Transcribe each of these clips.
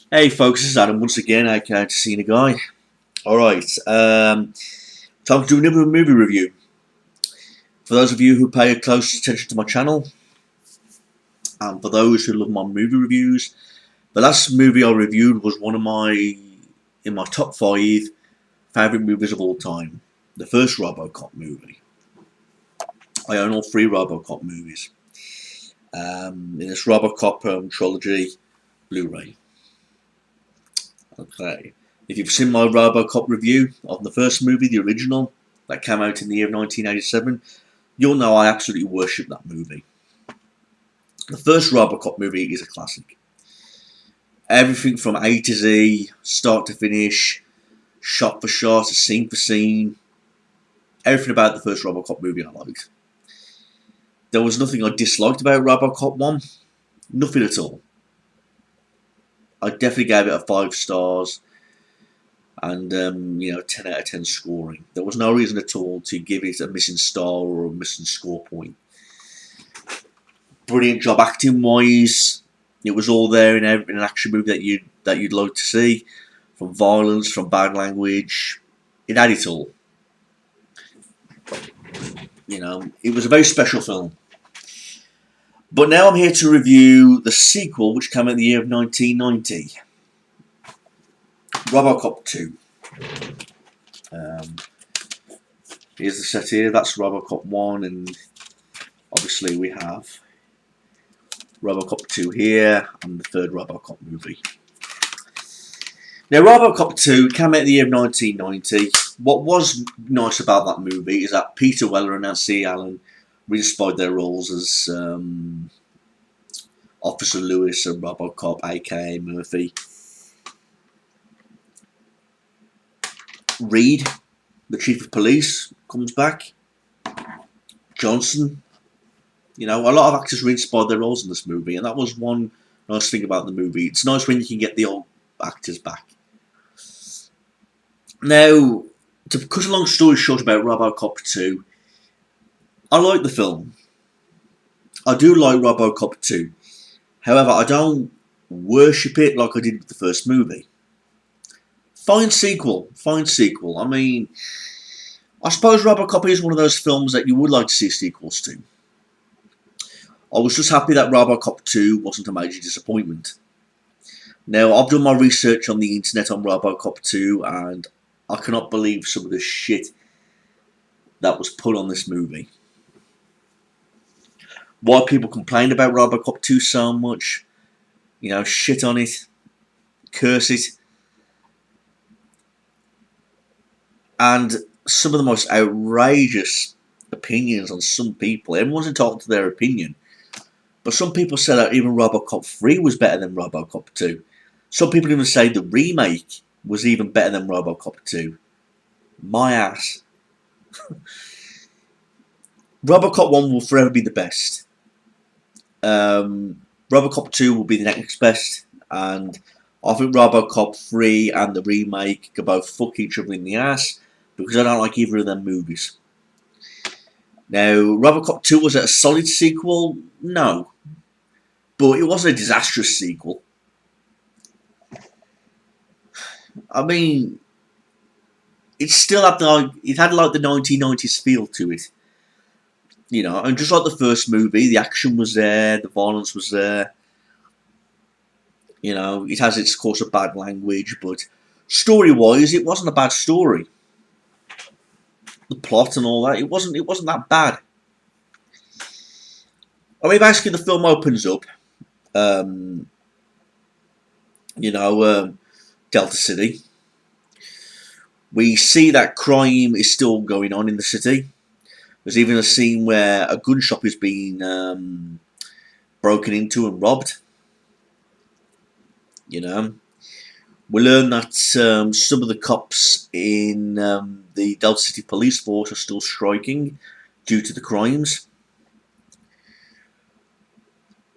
Hey folks, this is Adam once again, aka Casino Guy. Alright, time to do another movie review. For those of you who pay close attention to my channel, and for those who love my movie reviews, the last movie I reviewed was in my top 5 favourite movies of all time. The first Robocop movie. I own all 3 Robocop movies. In this Robocop trilogy Blu-ray. Okay. If you've seen my Robocop review of the first movie, the original, that came out in the year of 1987, you'll know I absolutely worship that movie. The first Robocop movie is a classic. Everything from A to Z, start to finish, shot for shot, scene for scene, everything about the first Robocop movie I liked. There was nothing I disliked about Robocop 1. Nothing at all. I definitely gave it a 5 stars. And 10 out of 10 scoring. There was no reason at all to give it a missing star or a missing score point. Brilliant job acting wise. It was all there in an action movie that you'd like to see, from violence, from bad language. It had it all. It was a very special film. But now I'm here to review the sequel, which came out in the year of 1990. Robocop 2. Here's the set here. That's Robocop 1, and obviously we have Robocop 2 here, and the third Robocop movie. Now, Robocop 2 came out in the year of 1990. What was nice about that movie is that Peter Weller and Nancy Allen re-inspired their roles as Officer Lewis and Robocop, aka Murphy. Reed, the chief of police, comes back. Johnson. A lot of actors re-inspired their roles in this movie, and that was one nice thing about the movie. It's nice when you can get the old actors back. Now, to cut a long story short about Robocop 2, I like the film. I do like Robocop 2. However, I don't worship it like I did with the first movie. Fine sequel. I mean, I suppose Robocop is one of those films that you would like to see sequels to. I was just happy that Robocop 2 wasn't a major disappointment. Now, I've done my research on the internet on Robocop 2, and I cannot believe some of the shit that was put on this movie. Why people complain about Robocop 2 so much, shit on it, curse it. And some of the most outrageous opinions on some people. Everyone's entitled to their opinion. But some people say that even Robocop 3 was better than Robocop 2. Some people even say the remake was even better than Robocop 2. My ass. Robocop 1 will forever be the best. Robocop 2 will be the next best. And I think Robocop 3 and the remake can both fuck each other in the ass, because I don't like either of them movies. Now, Robocop 2, was it a solid sequel? No. But it wasn't a disastrous sequel. I mean, it still had the 1990s feel to it. And just like the first movie, the action was there, the violence was there. It has its course of bad language, but story-wise, it wasn't a bad story. The plot and all that, it wasn't that bad. I mean, basically the film opens up, Delta City. We see that crime is still going on in the city. There's even a scene where a gun shop is being broken into and robbed. We learn that some of the cops in the Delta City Police Force are still striking due to the crimes.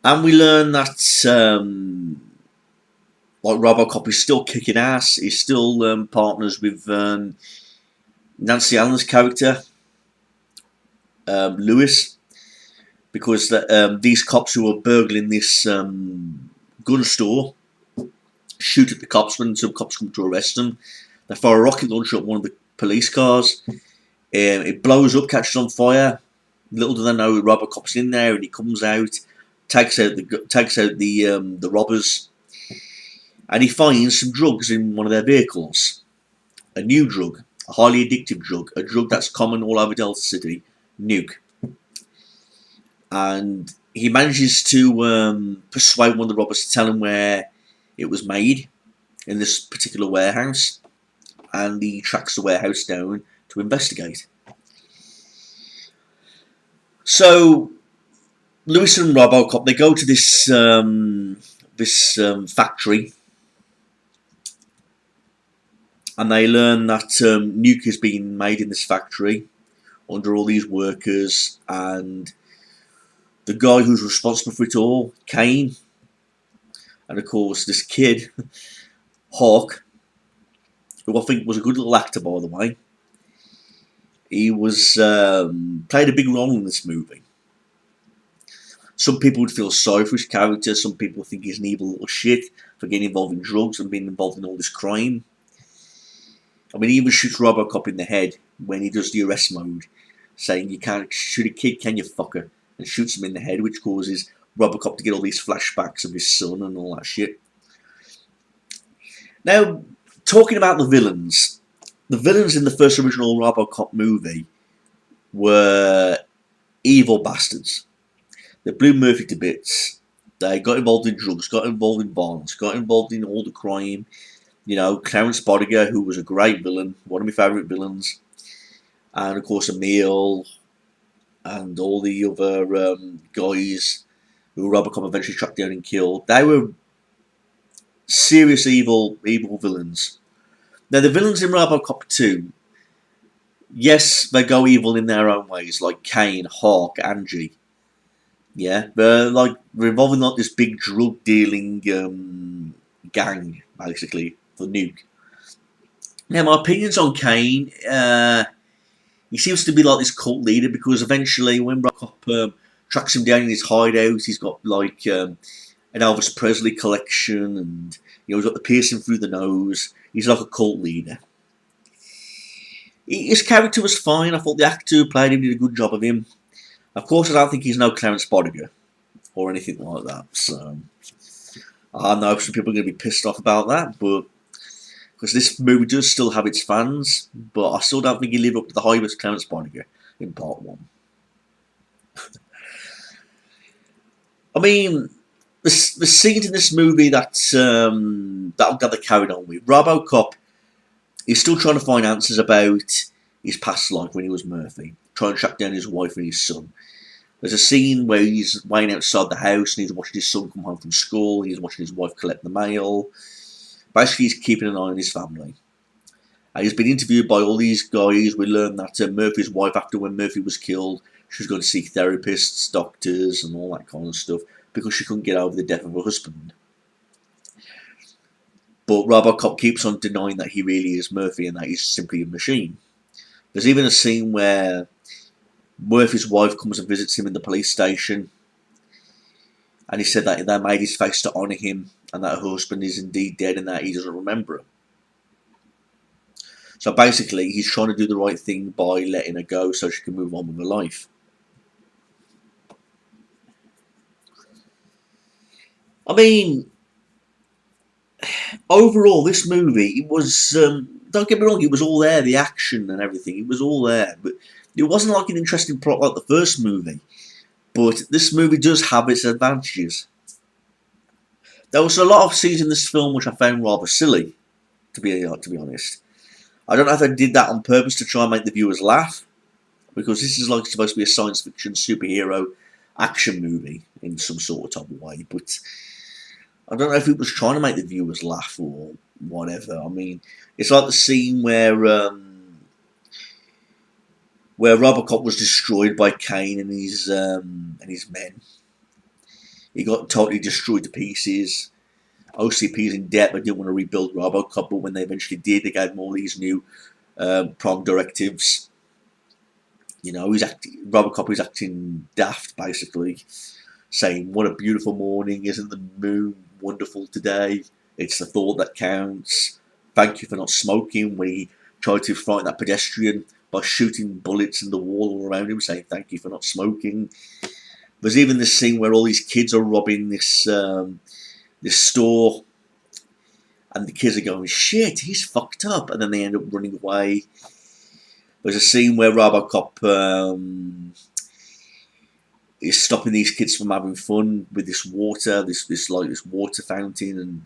And we learn that Robocop is still kicking ass. He's still partners with Nancy Allen's character, Lewis, because these cops who are burgling this gun store shoot at the cops when some cops come to arrest them. They fire a rocket launcher at one of the police cars. It blows up, catches on fire. Little do they know, Robocop's in there, and he comes out, takes out the robbers, and he finds some drugs in one of their vehicles. A new drug, a highly addictive drug, a drug that's common all over Delta City, nuke. And he manages to persuade one of the robbers to tell him where it was made in this particular warehouse, and he tracks the warehouse down to investigate. So Lewis and Robocop, they go to this factory, and they learn that nuke is being made in this factory under all these workers, and the guy who's responsible for it all, Kane, and of course this kid, Hawk, who I think was a good little actor, by the way. He was played a big role in this movie. Some people would feel sorry for his character. Some people think he's an evil little shit for getting involved in drugs and being involved in all this crime. I mean, he even shoots Robocop in the head when he does the arrest mode, saying, "You can't shoot a kid, can you, fucker?" and shoots him in the head, which causes Robocop to get all these flashbacks of his son and all that shit. Now, talking about the villains in the first original Robocop movie were evil bastards. They blew Murphy to bits. They got involved in drugs, got involved in violence, got involved in all the crime. You know, Clarence Bodiger, who was a great villain, one of my favourite villains. And, of course, Emil and all the other guys who Robocop eventually tracked down and killed. They were serious evil villains. Now, the villains in Robocop 2, yes, they go evil in their own ways, like Kane, Hawk, Angie. Yeah, they're involving this big drug dealing gang, basically, for nuke. Now, my opinions on Kane, he seems to be like this cult leader, because eventually when Robocop tracks him down in his hideout, he's got an Elvis Presley collection, and he's got the piercing through the nose. He's like a cult leader. His character was fine. I thought the actor who played him did a good job of him. Of course, I don't think he's no Clarence Bodiger or anything like that. So I know some people are going to be pissed off about that, but because this movie does still have its fans, but I still don't think he lived up to the hype of Clarence Bodiger in part 1. I mean, the scenes in this movie that'll get carried on with. Robocop is still trying to find answers about his past life when he was Murphy, trying to track down his wife and his son. There's a scene where he's waiting outside the house and he's watching his son come home from school, he's watching his wife collect the mail. Basically, he's keeping an eye on his family. And he's been interviewed by all these guys. We learned that Murphy's wife, after when Murphy was killed, she was going to seek therapists, doctors, and all that kind of stuff, because she couldn't get over the death of her husband. But Robocop keeps on denying that he really is Murphy and that he's simply a machine. There's even a scene where Murphy's wife comes and visits him in the police station, and he said that they made his face to honour him, and that her husband is indeed dead and that he doesn't remember her. So basically, he's trying to do the right thing by letting her go so she can move on with her life. I mean, overall, this movie, it was, don't get me wrong, it was all there, the action and everything, it was all there, but it wasn't like an interesting plot like the first movie. But this movie does have its advantages. There was a lot of scenes in this film which I found rather silly, to be honest. I don't know if they did that on purpose to try and make the viewers laugh, because this is like supposed to be a science fiction superhero action movie in some sort of type of way, but I don't know if it was trying to make the viewers laugh or whatever. I mean, it's like the scene where Robocop was destroyed by Kane and his men. He got totally destroyed to pieces. OCP's in debt, but didn't want to rebuild Robocop, but when they eventually did, they gave him all these new prom directives. You know, Robocop is acting daft, basically, saying, "What a beautiful morning, isn't the moon wonderful today?" It's the thought that counts. Thank you for not smoking, when he tried to frighten that pedestrian by shooting bullets in the wall all around him, saying thank you for not smoking. There's even this scene where all these kids are robbing this store, and the kids are going, shit, he's fucked up, and then they end up running away. There's a scene where Robocop is stopping these kids from having fun with this water, this water fountain, and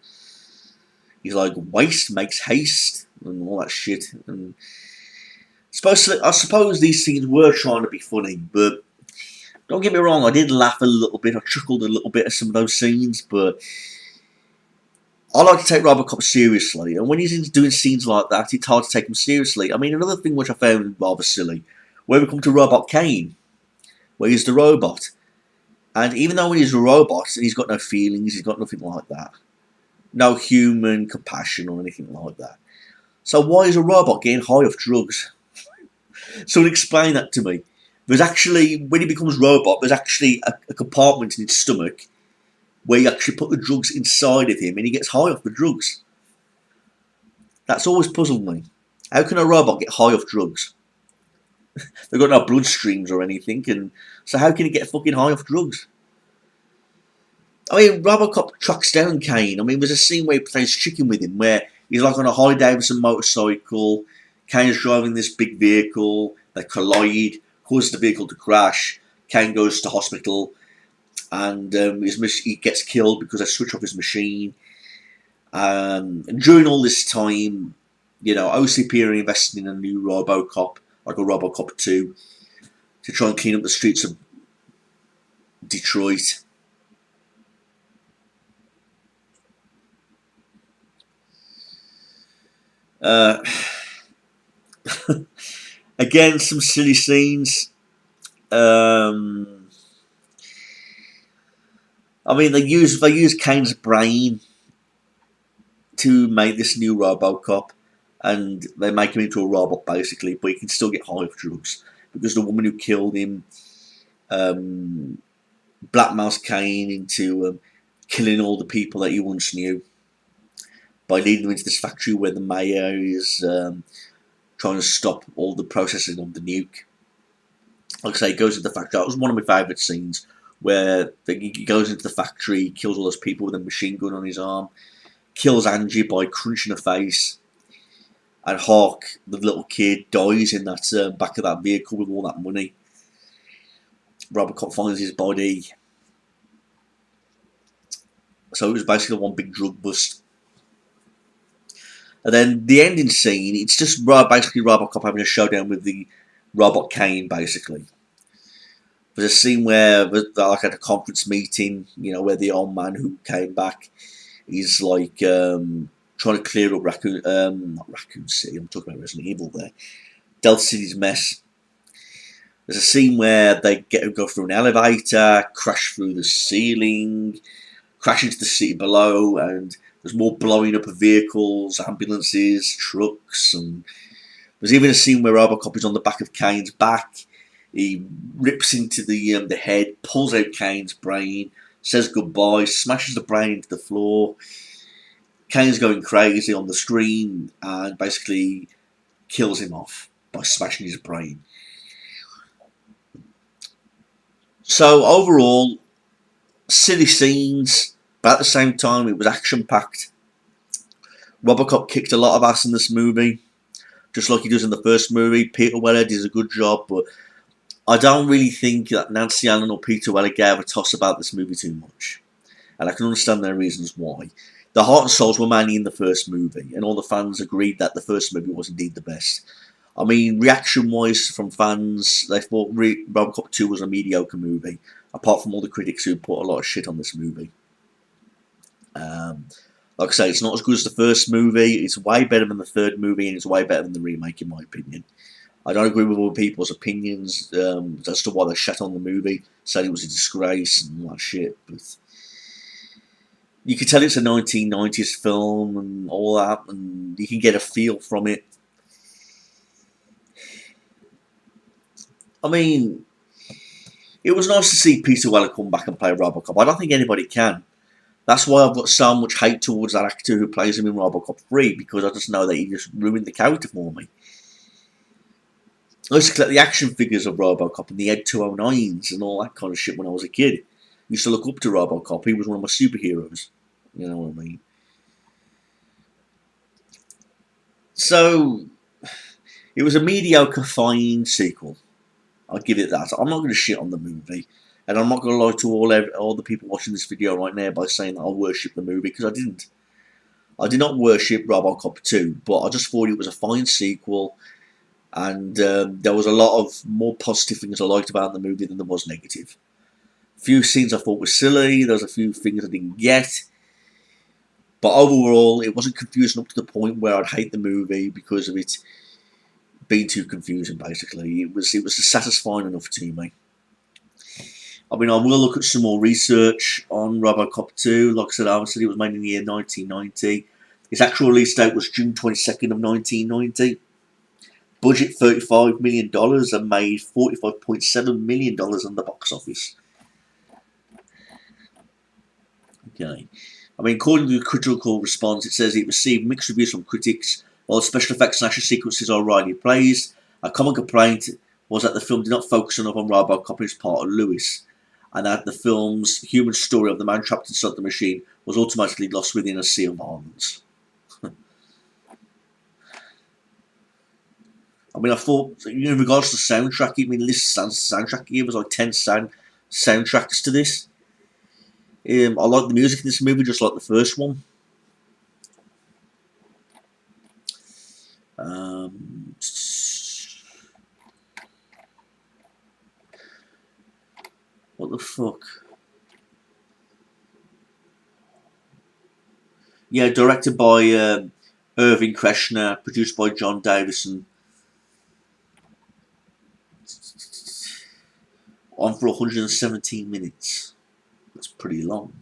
he's like, waste makes haste, and all that shit. And I suppose these scenes were trying to be funny, but don't get me wrong, I did laugh a little bit, I chuckled a little bit at some of those scenes, but I like to take Robocop seriously, and when he's doing scenes like that, it's hard to take him seriously. I mean, another thing which I found rather silly, where we come to Robot Kane, where he's the robot, and even though he's a robot, he's got no feelings, he's got nothing like that. No human compassion or anything like that. So why is a robot getting high off drugs? Someone explain that to me. There's actually, when he becomes robot, there's actually a compartment in his stomach where you actually put the drugs inside of him and he gets high off the drugs. That's always puzzled me. How can a robot get high off drugs? They've got no bloodstreams or anything, and so how can he get fucking high off drugs? I mean, Robocop tracks down Kane. I mean, there's a scene where he plays chicken with him, where he's like on a Harley Davidson motorcycle. Kane's driving this big vehicle. They collide, causes the vehicle to crash. Kane goes to hospital, and he gets killed because they switch off his machine. And during all this time, you know, OCP are investing in a new Robocop, like a Robocop 2, to try and clean up the streets of Detroit. Again, some silly scenes. I mean, they use Kane's brain to make this new Robocop, and they make him into a robot basically, but he can still get high off drugs because the woman who killed him blackmails Kane into killing all the people that he once knew by leading them into this factory where the mayor is trying to stop all the processing of the nuke. Like I say, he goes into the factory. That was one of my favourite scenes, where he goes into the factory, kills all those people with a machine gun on his arm, kills Angie by crunching her face, and Hawk, the little kid, dies in that back of that vehicle with all that money. Robocop finds his body. So it was basically one big drug bust. And then the ending scene, it's just basically Robocop having a showdown with the Robot Kane, basically. There's a scene where they're like at a conference meeting, you know, where the old man who came back is like trying to clear up not Raccoon City, I'm talking about Resident Evil there. Delta City's mess. There's a scene where they go through an elevator, crash through the ceiling, crash into the city below, and there's more blowing up of vehicles, ambulances, trucks, and there's even a scene where Robocop is on the back of Kane's back. He rips into the head, pulls out Kane's brain, says goodbye, smashes the brain into the floor. Kane's going crazy on the screen and basically kills him off by smashing his brain. So overall, silly scenes, but at the same time it was action-packed. Robocop kicked a lot of ass in this movie, just like he does in the first movie. Peter Weller did a good job, but I don't really think that Nancy Allen or Peter Weller gave a toss about this movie too much. And I can understand their reasons why. The heart and souls were mainly in the first movie, and all the fans agreed that the first movie was indeed the best. I mean, reaction-wise from fans, they thought Robocop 2 was a mediocre movie, apart from all the critics who put a lot of shit on this movie. Like I say, it's not as good as the first movie. It's way better than the third movie, and it's way better than the remake, in my opinion. I don't agree with other people's opinions as to why they shut on the movie, said it was a disgrace and all that shit, but you can tell it's a 1990s film and all that, and you can get a feel from it. I mean, it was nice to see Peter Weller come back and play Robocop. I don't think anybody can. That's why I've got so much hate towards that actor who plays him in Robocop 3, because I just know that he just ruined the character for me. I used to collect the action figures of Robocop and the Ed 209s and all that kind of shit when I was a kid. I used to look up to Robocop. He was one of my superheroes. You know what I mean? So, it was a mediocre, fine sequel. I'll give it that. I'm not going to shit on the movie. And I'm not going to lie to all the people watching this video right now by saying that I worship the movie, because I didn't. I did not worship Robocop 2, but I just thought it was a fine sequel. And there was a lot of more positive things I liked about the movie than there was negative. A few scenes I thought were silly. There was a few things I didn't get. But overall, it wasn't confusing up to the point where I'd hate the movie because of it being too confusing, basically. It was satisfying enough to me. I mean, I will look at some more research on Robocop 2. Like I said, obviously it was made in the year 1990. Its actual release date was June 22nd of 1990. Budget $35 million and made $45.7 million on the box office. Okay. I mean, according to the critical response, it says it received mixed reviews from critics. While the special effects and action sequences are widely praised, a common complaint was that the film did not focus enough on Robocop as part of Lewis, and that the film's human story of the man trapped inside the machine was automatically lost within a sea of violence. I mean, I thought, in regards to the soundtrack, I mean, this soundtrack here was like 10 soundtracks to this. I like the music in this movie, just like the first one. What the fuck? Yeah, directed by Irving Kreshner, produced by John Davison. On for 117 minutes. That's pretty long.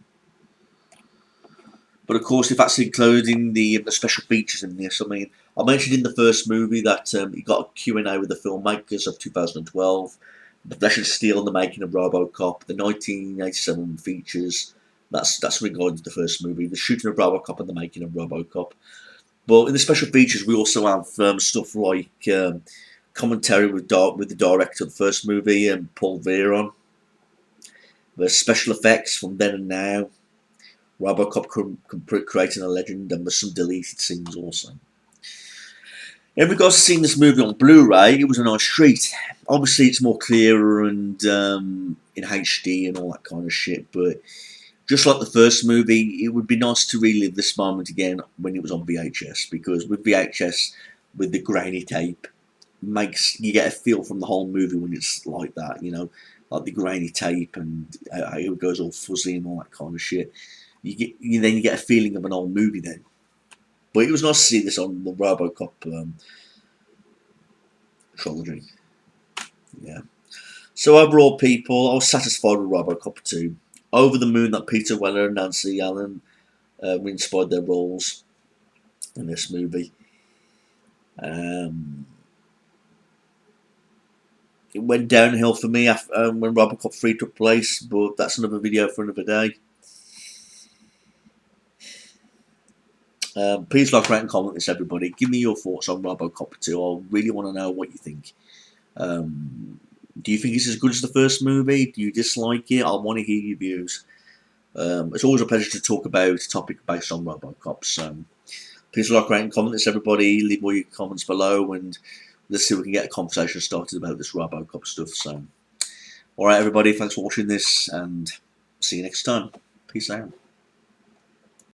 But of course, if that's including the special features in this, I mean, I mentioned in the first movie that he got a Q&A with the filmmakers of 2012, The Flesh and Steel and the Making of Robocop, the 1987 features, that's regarding the first movie, the shooting of Robocop and the making of Robocop. But in the special features, we also have stuff like commentary with the director of the first movie, Paul Veron. There's special effects from then and now. Robocop creating a legend, and there's some deleted scenes also. In regards to seeing this movie on Blu-ray, it was a nice treat. Obviously, it's more clearer and in HD and all that kind of shit, but just like the first movie, it would be nice to relive this moment again when it was on VHS, because with VHS, with the grainy tape, you get a feel from the whole movie when it's like that, you know, like the grainy tape and how it goes all fuzzy and all that kind of shit. Then you get a feeling of an old movie then. But it was nice to see this on the Robocop trilogy. Yeah. So overall, people, I was satisfied with Robocop 2. Over the moon that Peter Weller and Nancy Allen inspired their roles in this movie. It went downhill for me after, when Robocop 3 took place, but that's another video for another day. Please like, rate and comment this, everybody. Give me your thoughts on Robocop 2. I really want to know what you think. Do you think it's as good as the first movie? Do you dislike it? I want to hear your views. It's always a pleasure to talk about a topic based on Robocop. So please like, rate and comment this, everybody. Leave all your comments below, and let's see if we can get a conversation started about this Robocop stuff. So, alright, everybody, thanks for watching this, and see you next time. Peace out.